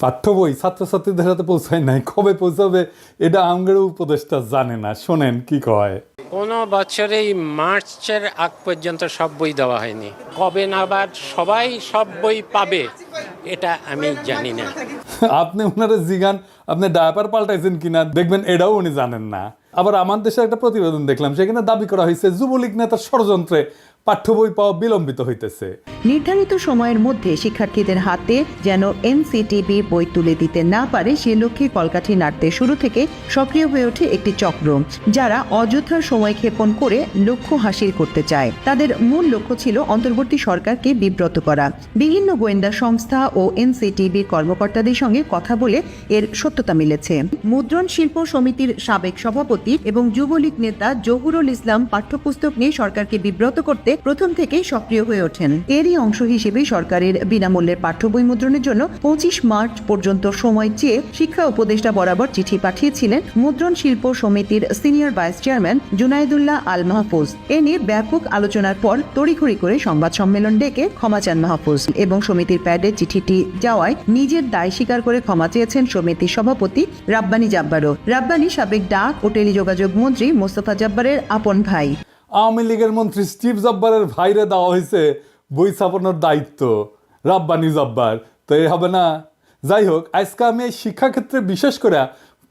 পাঠ্য বই ছাত্রছাত্রীদের হাতে পৌঁছায় নাই, কবে পৌঁছাবে এটা আমগের উপদেষ্টা জানে না। শোনেন কি কয়। কোনো বছরেই মার্চের আগ পর্যন্ত সব বই দেওয়া হয়নি, কবে নাগাদ সবাই সব বই পাবে এটা আমি জানি না। আপনি ওনারা জিগান আপনি ডায়াপার পাল্টাইছেন কিনা, দেখবেন এটাও উনি জানেন না। আবার আমার দেশে একটা প্রতিবেদন দেখলাম, সেখানে দাবি করা হয়েছে যুবলীগ নেতার ষড়যন্ত্রে পাঠ্য বই পাওয়া বিলম্বিত হইতেছে। নির্ধারিত সময়ের মধ্যে শিক্ষার্থীদের হাতে যেন এনসিটিবি বই তুলে দিতে না পারে সে লক্ষ্যে কলকাঠি নাড়তে শুরু থেকে সক্রিয় হয়ে ওঠে একটি চক্র, যারা অযথার সময় ক্ষেপণ করে লক্ষ্য হাসিল করতে চায়। তাদের মূল লক্ষ্য ছিল অন্তর্বর্তী সরকারকে বিব্রত করা। বিভিন্ন গোয়েন্দা সংস্থা ও এনসিটিবির কর্মকর্তাদের সঙ্গে কথা বলে এর সত্যতা মিলেছে। মুদ্রণ শিল্প সমিতির সাবেক সভাপতি এবং যুবলীগ নেতা জহুরুল ইসলাম পাঠ্যপুস্তক নিয়ে সরকারকে বিব্রত করতে প্রথম থেকেই সক্রিয় হয়ে ওঠেন। এরই অংশ হিসেবে সরকারের বিনামূল্যের পাঠ্য বই মুদ্রণের জন্য 25 মার্চ পর্যন্ত সময় চেয়ে শিক্ষা উপদেষ্টা বরাবর চিঠি পাঠিয়েছিলেন মুদ্রণ শিল্প সমিতির সিনিয়র ভাইস চেয়ারম্যান জুনাইদুল্লাহ আল মাহফুজ। এ নিয়ে ব্যাপক আলোচনার পর তড়িঘড়ি করে সংবাদ সম্মেলন ডেকে ক্ষমা চান মাহফুজ এবং সমিতির প্যাডে চিঠিটি যাওয়ায় নিজের দায় স্বীকার করে ক্ষমা চেয়েছেন সমিতির সভাপতি রাব্বানী জাব্বারও। রাব্বানী সাবেক ডাক ও টেলিযোগাযোগ মন্ত্রী মোস্তফা জাব্বারের আপন ভাই। আওয়ামী লীগের মন্ত্রী স্টিভ জব্বারের ভাইরে দেওয়া হয়েছে বই ছাপানোর দায়িত্ব, রাব্বানী জব্বার তো এ হবে না। যাই হোক, আজকে আমি এই শিক্ষাক্ষেত্রে বিশেষ করে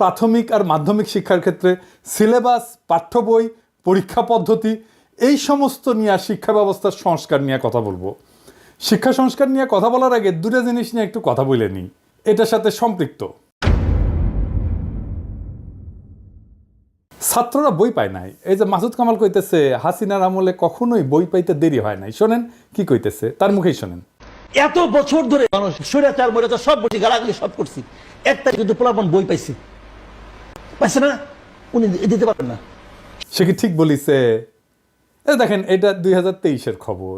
প্রাথমিক আর মাধ্যমিক শিক্ষার ক্ষেত্রে সিলেবাস, পাঠ্য বই, পরীক্ষা পদ্ধতি এই সমস্ত নিয়ে শিক্ষা ব্যবস্থার সংস্কার নিয়ে কথা বলবো। শিক্ষা সংস্কার নিয়ে কথা বলার আগে দুটো জিনিস নিয়ে একটু কথা বলে নিই, এটার সাথে সম্পৃক্ত। ছাত্ররা বই পায় নাই। এই যে মাসুদ কামাল কইতেছে হাসিনার আমলে কখনোই বই পাইতে দেরি হয় নাই, শোনেন কি কইতেছে, তার মুখেই শোনেন। এত বছর ধরে মানুষ স্বৈরাচার মৈরাচার সব বলছি, গালাগালি সব করছি, একটা কিন্তু পোলাপন বই পাইছে না, উনি দিতে পারবেন না। সে কি ঠিক বলিছে? দেখেন এটা 2023-এর খবর,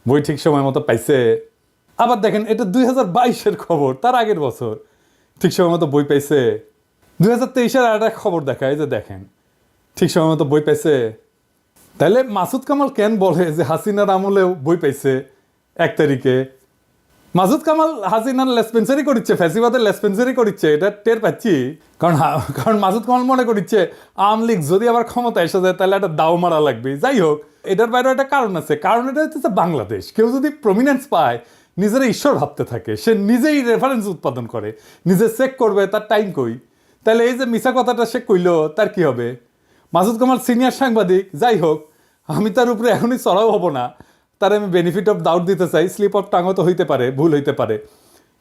বই ঠিক সময় মতো পাইছে। আবার দেখেন এটা 2022-এর খবর, তার আগের বছর ঠিক সময় মতো বই পাইছে। 2023-এর আর একটা খবর দেখায় যে দেখেন ঠিক সময় মতো বই পাইছে। তাহলে মাসুদ কামাল কেন বলে যে হাসিনার আমলেও বই পাইছে 1 তারিখে? মাসুদ কামাল হাসিনার লেসপেন্সারি করিচ্ছে, ফ্যাসিবাদের লেসপেন্সারি করিচ্ছে, এটা টের পাচ্ছি। কারণ মাসুদ কামাল মনে করিচ্ছে আওয়ামী লীগ যদি আবার ক্ষমতা এসে যায় তাহলে একটা দাও মারা লাগবে। যাই হোক, এটার বাইরেও একটা কারণ আছে। কারণ এটা হচ্ছে বাংলাদেশ, কেউ যদি প্রমিনেন্স পায় নিজেরা ঈশ্বর ভাবতে থাকে, সে নিজেই রেফারেন্স উৎপাদন করে, নিজে চেক করবে তার টাইম কই। তাহলে এই যে মিছা কথাটা সে কইল, তার কি হবে? মাসুদ কামাল সিনিয়র সাংবাদিক, যাই হোক আমি তার উপরে এখনই চড়াও হব না, তার আমি বেনিফিট অফ ডাউট দিতে চাই। স্লিপ অফ টাঙও তো হইতে পারে, ভুল হইতে পারে,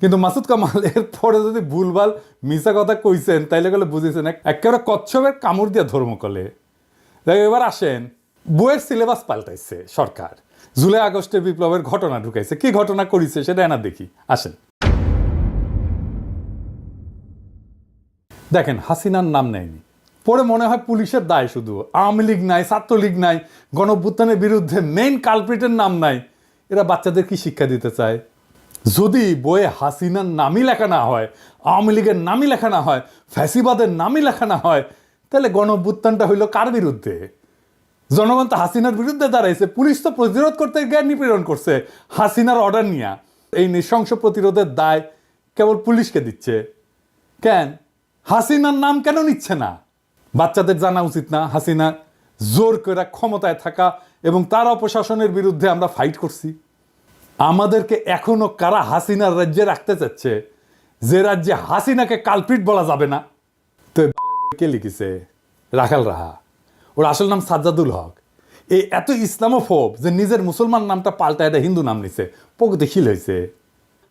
কিন্তু মাসুদ কামাল এর পরে যদি ভুলভাল মিছা কথা কইছেন তাইলে গেলে বুঝেছেন একেবারে কচ্ছপের কামড় দিয়া ধর্ম কলে। এবার আসেন, বইয়ের সিলেবাস পাল্টাইছে সরকার, জুলাই আগস্টের বিপ্লবের ঘটনা ঢুকাইছে। কি ঘটনা করিছে সেটা এনা দেখি, আসেন। দেখেন হাসিনার নাম নেয়নি, পরে মনে হয় পুলিশের দায় শুধু, আওয়ামী লীগ নাই, ছাত্রলীগ নাই, গণঅভ্যুত্থানের বিরুদ্ধে মেইন কালপ্রিটের নাম নাই। এরা বাচ্চাদের কি শিক্ষা দিতে চায়? যদি বইয়ে হাসিনার নামই লেখা না হয়, আওয়ামী লীগের নামই লেখা না হয়, ফ্যাসিবাদের নামই লেখা না হয়, তাহলে গণঅভ্যুত্থানটা হইল কার বিরুদ্ধে? জনগণ তো হাসিনার বিরুদ্ধে দাঁড়াইছে, পুলিশ তো প্রতিরোধ করতে গিয়ে নিপীড়ন করছে হাসিনার অর্ডার নিয়ে। এই নৃশংস প্রতিরোধের দায় কেবল পুলিশকে দিচ্ছে কেন? হাসিনার নাম কেন নিচ্ছে না? বাচ্চাদের জানা উচিত না হাসিনা জোর করে ক্ষমতায় থাকা এবং তার অপশাসনের বিরুদ্ধে আমরা ফাইট করছি। আমাদেরকে এখনো কারা হাসিনার রাজ্যে রাখতে চাচ্ছে, যে রাজ্যে হাসিনাকে কালপ্রিট বলা যাবে না? তো কে লিখেছে? রাখাল রাহা, ওর আসল নাম সাজ্জাদুল হক। এই এত ইসলামোফোব যে নিজের মুসলমান নামটা পাল্টা এটা হিন্দু নাম নিছে, প্রগতিশীল হয়েছে।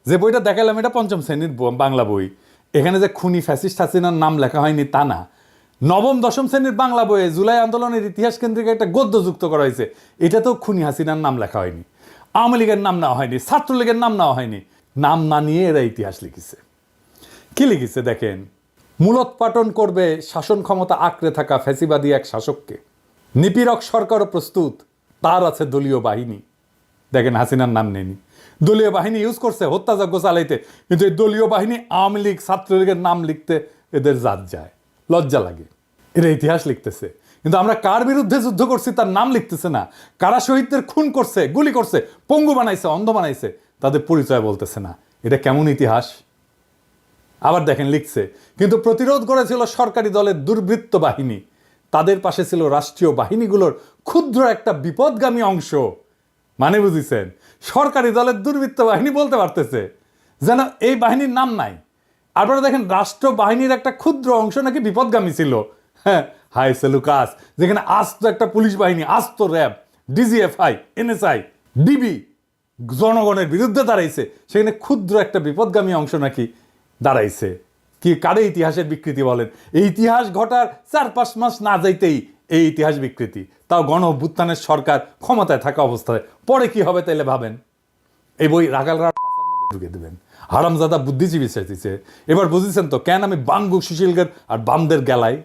যে বইটা দেখালাম এটা 5ম শ্রেণীর বাংলা বই, এখানে যে খুনি ফ্যাসিস্ট হাসিনার নাম লেখা হয়নি তা না। 9ম 10ম শ্রেণীর বাংলা বইয়ে জুলাই আন্দোলনের ইতিহাস কেন্দ্রিক একটা গদ্য যুক্ত করা হয়েছে, এটাতেও খুনি হাসিনার নাম লেখা হয়নি, আওয়ামী লীগের নাম নেওয়া হয়নি, ছাত্রলীগের নাম নেওয়া হয়নি। নাম না নিয়ে এরা ইতিহাস লিখেছে। কি লিখেছে দেখেন, মূলোৎপাটন করবে শাসন ক্ষমতা আঁকড়ে থাকা ফ্যাসিবাদী এক শাসককে, নিপীড়ক সরকারও প্রস্তুত, তার আছে দলীয় বাহিনী। দেখেন হাসিনার নাম নেয়নি, দলীয় বাহিনী ইউজ করছে হত্যাযজ্ঞ চালাইতে, কিন্তু এই দলীয় বাহিনী আওয়ামী লীগ ছাত্রলীগের নাম লিখতে এদের জাত যায়, লজ্জা লাগে। এরা ইতিহাস লিখতেছে, কিন্তু আমরা কার বিরুদ্ধে যুদ্ধ করছি তার নাম লিখতেছে না। কারা শহীদদের খুন করছে, গুলি করছে, পঙ্গু বানাইছে, অন্ধ বানাইছে, তাদের পরিচয় বলতেছে না। এটা কেমন ইতিহাস? আবার দেখেন লিখছে, কিন্তু প্রতিরোধ করেছিল সরকারি দলের দুর্বৃত্ত বাহিনী, তাদের পাশে ছিল রাষ্ট্রীয় বাহিনীগুলোর ক্ষুদ্র একটা বিপদগামী অংশ। মানে বুঝিছেন, সরকারি দলের দুর্বৃত্ত বাহিনী বলতে পারতেছে, যেন এই বাহিনীর নাম নাই। আপনারা দেখেন রাষ্ট্র বাহিনীর একটা ক্ষুদ্র অংশ নাকি বিপদগামী ছিল। হ্যাঁ, হাই সেলুকাস, যেখানে আস্ত একটা পুলিশ বাহিনী, আস্ত র্যাব, ডিজিএফআই, এনএসআই, ডিবি জনগণের বিরুদ্ধে দাঁড়াইছে, সেখানে ক্ষুদ্র একটা বিপদগামী অংশ নাকি দাঁড়াইছে। কি কারে ইতিহাসের বিকৃতি বলেন? এই ইতিহাস ঘটার 4-5 মাস না যাইতেই এই ইতিহাস বিকৃতি, তাও গণ অভ্যুত্থানের সরকার ক্ষমতায় থাকা অবস্থায়। পরে কি হবে তাইলে ভাবেন। এই বই রাখালরা ঢুকে দেবেন, হারামজাদা বুদ্ধিজীবী চাইছে। এবার বুঝেছেন তো কেন আমি বাঙ্গু সুশীলগের আর বামদের গেলাই।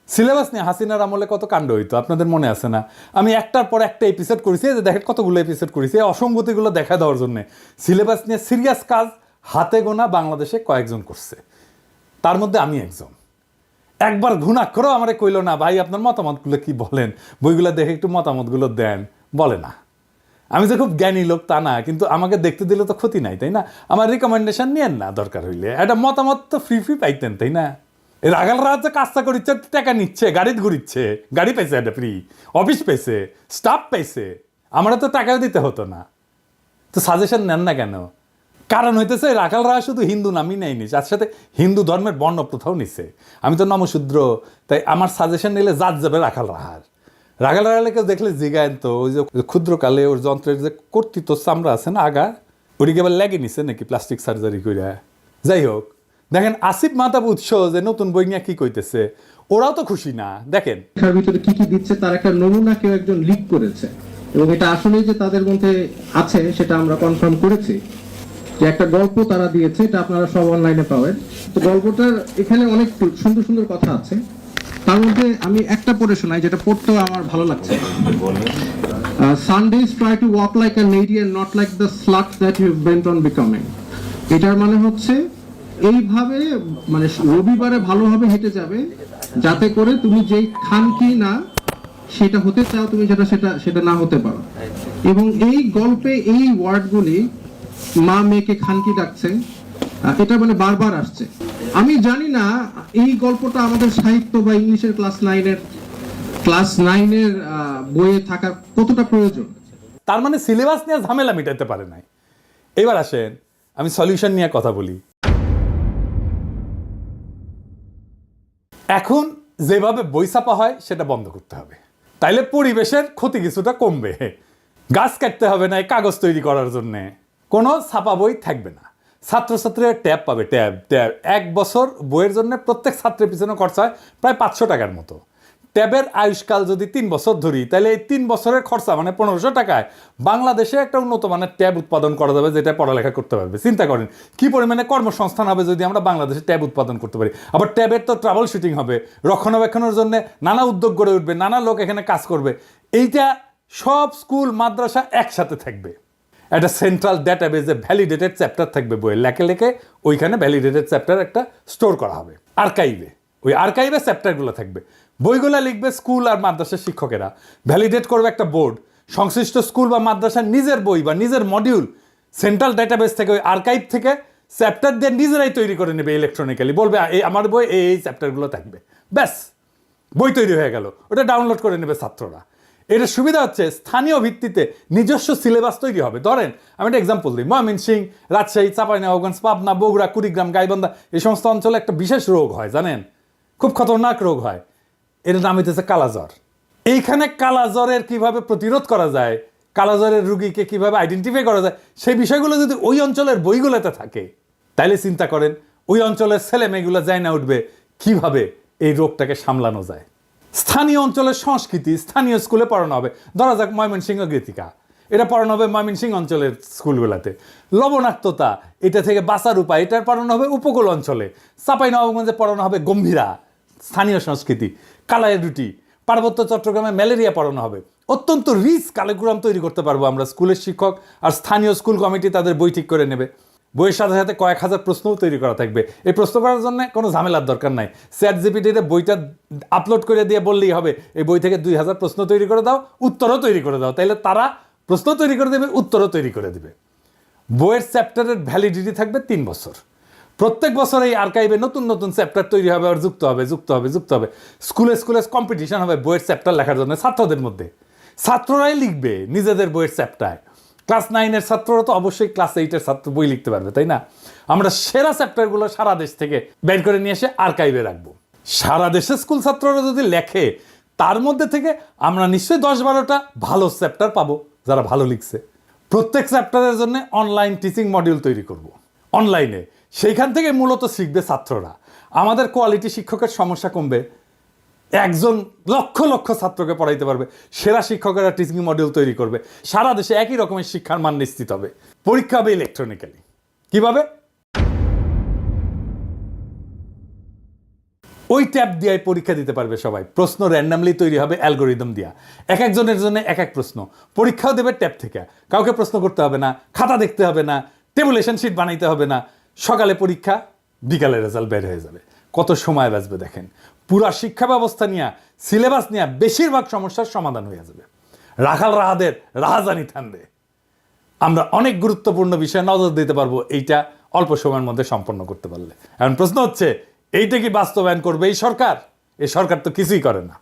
সিলেবাস নিয়ে হাসিনার আমলে কত কাণ্ড হইতো আপনাদের মনে আছে না? আমি একটার পর একটা এপিসোড করেছি, যে দেখেন কতগুলো এপিসোড করেছি অসঙ্গতিগুলো দেখা দেওয়ার জন্য। সিলেবাস নিয়ে সিরিয়াস কাজ হাতে গোনা বাংলাদেশে কয়েকজন করছে, তার মধ্যে আমি একজন। একবার ঘুণাক্ষরও আমারে কইল না, ভাই আপনার মতামতগুলো কি বলেন, বইগুলো দেখে একটু মতামতগুলো দেন, বলে না। আমি যে খুব জ্ঞানী লোক তা না, কিন্তু আমাকে দেখতে দিলে তো ক্ষতি নাই, তাই না? আমার রিকমেন্ডেশন নিয়েন না দরকার হইলে, একটা মতামত তো ফ্রি পাইতেন, তাই না? এই রাগালরা যে কাজটা করিচ্ছে, টাকা নিচ্ছে, গাড়িতে ঘুরিচ্ছে, গাড়ি পাইছে একটা ফ্রি, অফিস পাইছে, স্টাফ পাইছে, আমরা তো টাকাও দিতে হতো না। তো সাজেশন নেন না কেন? কারণ হইতেছে রাখালরা শুধু হিন্দু নামই নেয়নি, তার সাথে হিন্দু ধর্মের বর্ণ প্রথাও নিছে। আমি তো নমশূদ্র, তাই আমার সাজেশন নিলে জাত যাবে রাখাল রাহার। রাখাল রাহালকে দেখলে জিগায়েন তো, ওই যে ক্ষুদ্রকালে ওর যন্ত্রের যে কর্তৃত্ব চামড়া আছে না আগা, ওদিকে আবার লেগে নিছে নাকি প্লাস্টিক সার্জারি করে। যাই হোক, দেখেন আসিফ মাহতাব উৎস যে নতুন বই নিয়ে কি কইতেছে, ওরাও তো খুশি না। দেখেন এর ভিতরে কি কি দিচ্ছে তার একটা নমুনা কেউ একজন লিক করেছে, এবং এটা আসলেই যে তাদের মধ্যে আছে সেটা আমরা কনফার্ম করেছি। যে একটা গল্প তারা দিয়েছে, এটা আপনারা সব অনলাইনে পাবেন। তো গল্পটার এখানে অনেক সুন্দর সুন্দর কথা আছে, তার মধ্যে আমি একটা পড়ে শোনাই, যেটা পড়তেও আমার ভালো লাগছে। Sundays try to walk like a lady and not like the slut that you bent on becoming. এটার মানে হচ্ছে এইভাবে, মানে রবিবারে ভালোভাবে হেঁটে যাবে যাতে করে তুমি যেই খানকি না সেটা হতে চাও, তুমি সেটা না হতে পারো। এবং এই গল্পে এই ওয়ার্ডগুলি, মা মেয়েকে খানকি ডাকছে, এটা মানে বারবার আসছে। আমি জানি না এই গল্পটা আমাদের সাহিত্য বা ইংলিশের ক্লাস 9-এর বইয়ে থাকা কতটা প্রয়োজন। তার মানে সিলেবাস নিয়ে ঝামেলা মিটাতে পারে নাই। এবার আসেন আমি সলিউশন নিয়ে কথা বলি। এখন যেভাবে বই ছাপা হয় সেটা বন্ধ করতে হবে, তাইলে পরিবেশের ক্ষতি কিছুটা কমবে। গাছ কাটতে হবে না এই কাগজ তৈরি করার জন্য, কোনো ছাপা বই থাকবে না। ছাত্রছাত্রীরা ট্যাব পাবে, ট্যাব 1 বছর বইয়ের জন্য প্রত্যেক ছাত্রের পিছনে খরচা হয় প্রায় 500 টাকার মতো। ট্যাবের আয়ুষ্কাল যদি 3 বছর ধরি, তাহলে এই 3 বছরের খরচা মানে 1500 টাকায় বাংলাদেশে একটা উন্নত মানের ট্যাব উৎপাদন করা যাবে, যেটা পড়ালেখা করতে পারবে। চিন্তা করেন কি পরিমাণে কর্মসংস্থান হবে যদি আমরা বাংলাদেশে ট্যাব উৎপাদন করতে পারি। আবার ট্যাবের তো ট্রাবল শুটিং হবে, রক্ষণাবেক্ষণের জন্য নানা উদ্যোগ গড়ে উঠবে, নানা লোক এখানে কাজ করবে। এইটা সব স্কুল মাদ্রাসা একসাথে থাকবে, একটা সেন্ট্রাল ডেটাবেজে ভ্যালিডেটেড চ্যাপ্টার থাকবে, বইয়ের লেখে লেখে ওইখানে ভ্যালিডেটেড চ্যাপ্টার একটা স্টোর করা হবে আর্কাইভে। ওই আর্কাইভে চ্যাপ্টারগুলো থাকবে, বইগুলো লিখবে স্কুল আর মাদ্রাসার শিক্ষকেরা, ভ্যালিডেট করবে একটা বোর্ড। সংশ্লিষ্ট স্কুল বা মাদ্রাসার নিজের বই বা নিজের মডিউল সেন্ট্রাল ডেটাবেস থেকে, ওই আর্কাইভ থেকে চ্যাপ্টার দিয়ে নিজেরাই তৈরি করে নেবে ইলেকট্রনিক্যালি। বলবে এই আমার বই এই চ্যাপ্টারগুলো থাকবে, ব্যাস বই তৈরি হয়ে গেল। ওটা ডাউনলোড করে নেবে ছাত্ররা। এর সুবিধা হচ্ছে স্থানীয় ভিত্তিতে নিজস্ব সিলেবাস তৈরি হবে। ধরেন আমি একটা এক্সাম্পল দিই, ময়মনসিংহ, রাজশাহী, চাঁপাইনবাবগঞ্জ, পাবনা, বগুড়া, কুড়িগ্রাম, গাইবান্ধা, এই সমস্ত অঞ্চলে একটা বিশেষ রোগ হয়, জানেন, খুব খতরনাক রোগ হয়। এর নাম হইতেছে কালাজ্বর। এইখানে কালাজ্বরের কিভাবে প্রতিরোধ করা যায়, কালাজ্বরের রুগীকে কিভাবে আইডেন্টিফাই করা যায়, সেই বিষয়গুলো যদি ওই অঞ্চলের বইগুলোতে থাকে, তাইলে চিন্তা করেন ওই অঞ্চলের ছেলে মেয়েগুলো যায় না উঠবে কিভাবে এই রোগটাকে সামলানো যায়। স্থানীয় অঞ্চলের সংস্কৃতি স্থানীয় স্কুলে পড়ানো হবে। ধরা যাক ময়মনসিংহ গীতিকা, এটা পড়ানো হবে ময়মনসিংহ অঞ্চলের স্কুলগুলোতে। লবণাক্ততা, এটা থেকে বাঁচার উপায়, এটার পড়ানো হবে উপকূল অঞ্চলে। চাঁপাইনবাবগঞ্জে পড়ানো হবে গম্ভীরা, স্থানীয় সংস্কৃতি। কালাইয়ের রুটি, পার্বত্য চট্টগ্রামে ম্যালেরিয়া পড়ানো হবে। অত্যন্ত রিচ কারিকুলাম তৈরি করতে পারবো আমরা। স্কুলের শিক্ষক আর স্থানীয় স্কুল কমিটি তাদের বই ঠিক করে নেবে। বইয়ের সাথে সাথে কয়েক হাজার প্রশ্নও তৈরি করা থাকবে। এই প্রশ্ন করার জন্য কোনো ঝামেলার দরকার নাই। চ্যাটজিপিটিতে বইটা আপলোড করে দিয়ে বললেই হবে এই বই থেকে 2000 প্রশ্ন তৈরি করে দাও, উত্তরও তৈরি করে দাও। তাইলে তারা প্রশ্ন তৈরি করে দেবে, উত্তরও তৈরি করে দেবে। বইয়ের চ্যাপ্টারের ভ্যালিডিটি থাকবে 3 বছর। প্রত্যেক বছর এই আর্কাইভে নতুন নতুন চ্যাপ্টার তৈরি হবে, আর যুক্ত হবে। স্কুলে স্কুলে কম্পিটিশন হবে বইয়ের চ্যাপ্টার লেখার জন্য ছাত্রদের মধ্যে। ছাত্ররাই লিখবে নিজেদের বইয়ের চ্যাপ্টার। ক্লাস 9-এর ছাত্ররা তো অবশ্যই ক্লাস 8-এর ছাত্র বই লিখতে পারবে, তাই না? আমরা সেরা চ্যাপ্টারগুলো সারা দেশ থেকে বের করে নিয়ে এসে আর্কাইভে রাখবো। সারা দেশে স্কুল ছাত্ররা যদি লেখে, তার মধ্যে থেকে আমরা নিশ্চয়ই 10-12টা ভালো চ্যাপ্টার পাবো যারা ভালো লিখছে। প্রত্যেক চ্যাপ্টারের জন্য অনলাইন টিচিং মডিউল তৈরি করব অনলাইনে। সেইখান থেকে মূলত শিখবে ছাত্ররা। আমাদের কোয়ালিটি শিক্ষকের সমস্যা কমবে, একজন লক্ষ লক্ষ ছাত্রকে পড়াইতে পারবে। সেরা শিক্ষকেরা টিচিং মডিউল তৈরি করবে, সারা দেশে একই রকমের শিক্ষার মান নিশ্চিত হবে। পরীক্ষা হবে ইলেকট্রনিক্যালি। কিভাবে? ওই ট্যাব দিয়ে পরীক্ষা দিতে পারবে সবাই। প্রশ্ন র্যান্ডামলি তৈরি হবে অ্যালগোরিদম দিয়া, এক একজনের জন্য এক এক প্রশ্ন। পরীক্ষাও দেবে ট্যাব থেকে, কাউকে প্রশ্ন করতে হবে না, খাতা দেখতে হবে না, টেবুলেশন শিট বানাইতে হবে না। সকালে পরীক্ষা, বিকালে রেজাল্ট বের হয়ে যাবে। কত সময় বাঁচবে দেখেন। পুরা শিক্ষা ব্যবস্থা নিয়ে, সিলেবাস নিয়ে বেশিরভাগ সমস্যার সমাধান হয়ে যাবে। রাখাল রাহাদের রাহাজানি থামবে। আমরা অনেক গুরুত্বপূর্ণ বিষয়ে নজর দিতে পারবো এইটা অল্প সময়ের মধ্যে সম্পন্ন করতে পারলে। এখন প্রশ্ন হচ্ছে, এইটা কি বাস্তবায়ন করবে এই সরকার? এই সরকার তো কিছুই করে না,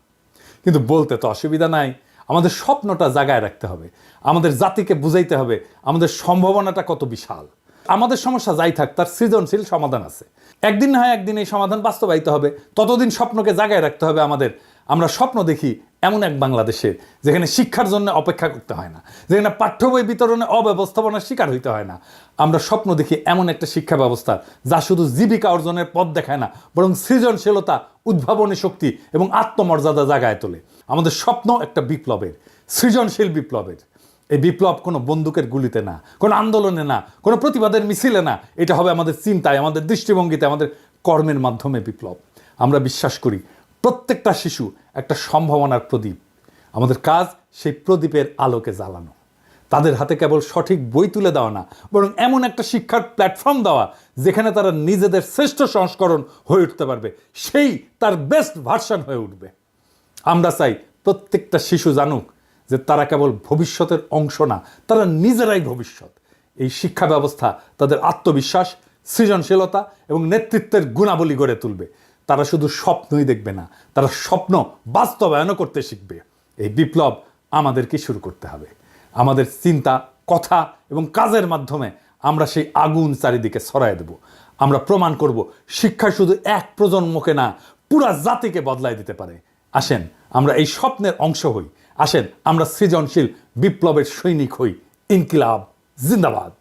কিন্তু বলতে তো অসুবিধা নাই। আমাদের স্বপ্নটা জাগায় রাখতে হবে, আমাদের জাতিকে বুঝাইতে হবে আমাদের সম্ভাবনাটা কত বিশাল। আমাদের সমস্যা যাই থাক, তার সৃজনশীল সমাধান আছে। একদিন না হয় একদিন এই সমাধান বাস্তবায়িত হবে। ততদিন স্বপ্নকে জাগায় রাখতে হবে আমাদের। আমরা স্বপ্ন দেখি এমন এক বাংলাদেশে যেখানে শিক্ষার জন্য অপেক্ষা করতে হয় না, যেখানে পাঠ্য বই বিতরণে অব্যবস্থাপনার শিকার হইতে হয় না। আমরা স্বপ্ন দেখি এমন একটা শিক্ষা ব্যবস্থা যা শুধু জীবিকা অর্জনের পথ দেখায় না, বরং সৃজনশীলতা, উদ্ভাবনী শক্তি এবং আত্মমর্যাদা জাগায় তোলে। আমাদের স্বপ্ন একটা বিপ্লবের, সৃজনশীল বিপ্লবের। এই বিপ্লব কোনো বন্দুকের গুলিতে না, কোনো আন্দোলনে না, কোনো প্রতিবাদের মিছিলে না। এটা হবে আমাদের চিন্তায়, আমাদের দৃষ্টিভঙ্গিতে, আমাদের কর্মের মাধ্যমে বিপ্লব। আমরা বিশ্বাস করি প্রত্যেকটা শিশু একটা সম্ভাবনার প্রদীপ। আমাদের কাজ সেই প্রদীপের আলোকে জ্বালানো। তাদের হাতে কেবল সঠিক বই তুলে দেওয়া না, বরং এমন একটা শিক্ষার প্ল্যাটফর্ম দেওয়া যেখানে তারা নিজেদের শ্রেষ্ঠ সংস্করণ হয়ে উঠতে পারবে, সেই তার বেস্ট ভার্সন হয়ে উঠবে। আমরা চাই প্রত্যেকটা শিশু জানুক যে তারা কেবল ভবিষ্যতের অংশ না, তারা নিজেরাই ভবিষ্যৎ। এই শিক্ষা ব্যবস্থা তাদের আত্মবিশ্বাস, সৃজনশীলতা এবং নেতৃত্বের গুণাবলী গড়ে তুলবে। তারা শুধু স্বপ্নই দেখবে না, তারা স্বপ্ন বাস্তবায়নও করতে শিখবে। এই বিপ্লব আমাদেরকে শুরু করতে হবে। আমাদের চিন্তা, কথা এবং কাজের মাধ্যমে আমরা সেই আগুন চারিদিকে ছড়ায় দেব। আমরা প্রমাণ করব শিক্ষা শুধু এক প্রজন্মকে না, পুরা জাতিকে বদলায় দিতে পারে। আসেন আমরা এই স্বপ্নের অংশ হই। আসেন আমরা সৃজনশীল বিপ্লবের সৈনিক হই। ইনকিলাব জিন্দাবাদ।